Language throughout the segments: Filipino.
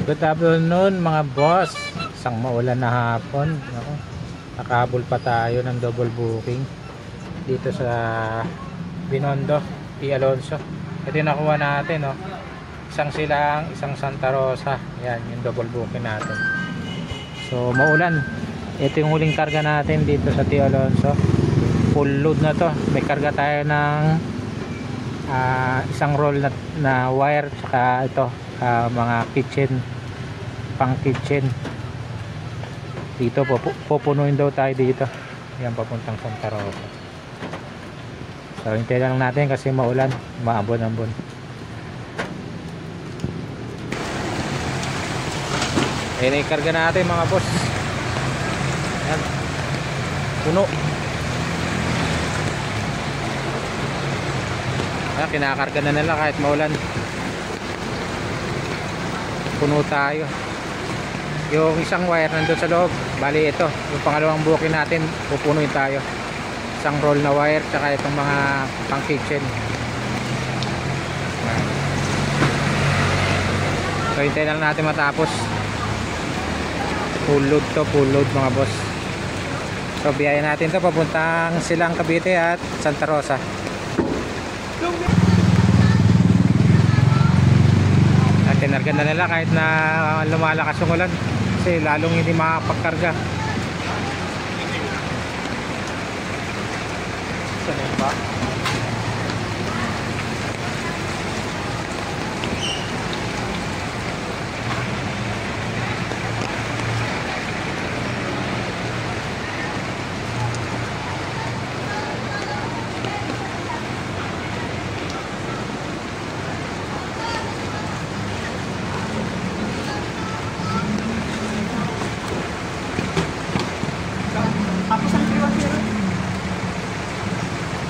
Good afternoon mga boss. Isang maulan na hapon. Ako, nakahabol pa tayo ng double booking dito sa Binondo, P. Alonso. Ito yung nakuha natin, oh. Isang Silang, isang Santa Rosa. Yan, yung double booking natin. So maulan. Ito yung huling karga natin dito sa P. Alonso. Full load na to. May karga tayo ng isang roll na wire, saka ito mga kitchen, pang kitchen. Dito pupunuin daw tayo dito. Yan, papuntang Santa Rosa. So hintay lang natin kasi maulan, maambon-ambon. Ayan, ikarga natin mga boss. Yan, puno. Kinakarga na nila kahit maulan. Puno tayo. Yung isang wire nandun sa loob, bali ito yung pangalawang booking natin, pupunuin tayo. Isang roll na wire, tsaka itong mga pang kitchen. So hintayin lang natin matapos. Full load to, full load mga boss. So biyahe natin to papuntang Silang, Cavite at Santa Rosa. Tinarga na nila kahit na lumalakas yung ulan kasi lalong hindi makapagkarga. Saan ba?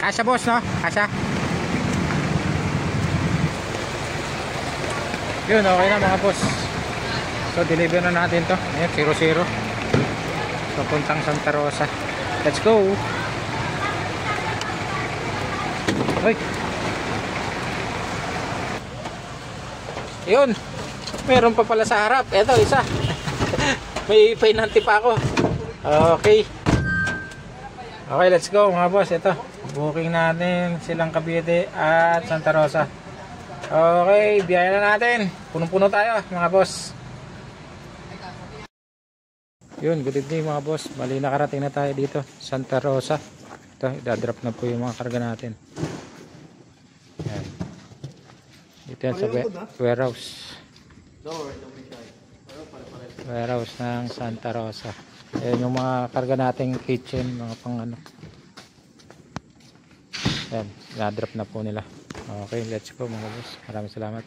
Kasya boss, no? Kasya. Yun, okay na mga boss. So deliver na natin to. Ayan, 0-0. So puntang Santa Rosa. Let's go. Hoy. Yun, meron pa pala sa harap. Eto, isa. May painanti pa ako. Okay. Okay, let's go mga boss. Ito, booking natin Silang, Cavite at Santa Rosa. Okay, biyahe na natin. Punong-puno tayo mga boss. Yun, good evening mga boss. Bali nakarating na tayo dito, Santa Rosa. Ito, idadrop na po yung mga karga natin. Yan. Dito yan sa warehouse. Warehouse ng Santa Rosa. Ayan yung mga karga nating kitchen, mga pang ano. Ayan, na-drop na po nila. Okay, let's go mga boss. Maraming salamat.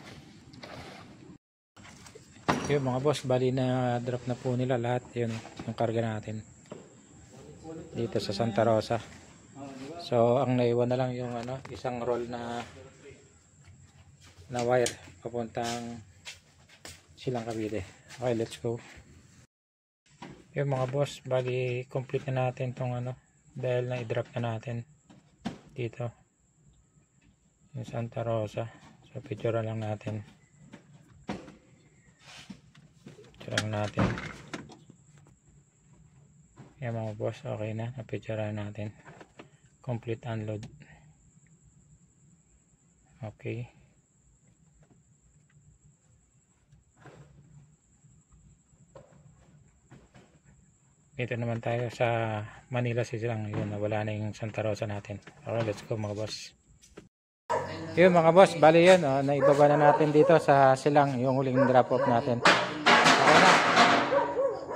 Yun mga boss, bali na drop na po nila lahat. Yun, yung karga natin dito sa Santa Rosa. So, ang naiwan na lang yung ano, isang roll na wire papuntang Silang, Cavite. Okay, let's go. Yung mga boss, bali complete na natin tong ano, dahil na i-drop na natin dito yung Santa Rosa. So picture lang natin. Yan mga boss, okay na, na-picture natin. Complete unload. Okay. Dito naman tayo sa Manila Silang. Yun, wala na yung Santa Rosa natin. Okay, let's go mga boss. Yun mga boss, bali yun, naibaba na natin dito sa Silang yung huling drop off natin. Okay na,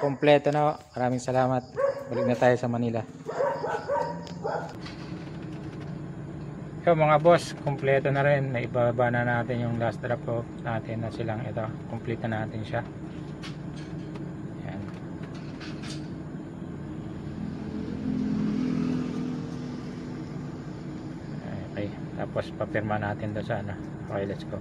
kompleto na. Maraming salamat. Balik na tayo sa Manila. Yun mga boss, kompleto na rin. Naibaba na natin yung last drop off natin na Silang. Ito, complete na natin siya. Tapos papirma natin doon sa ano. Okay, let's go.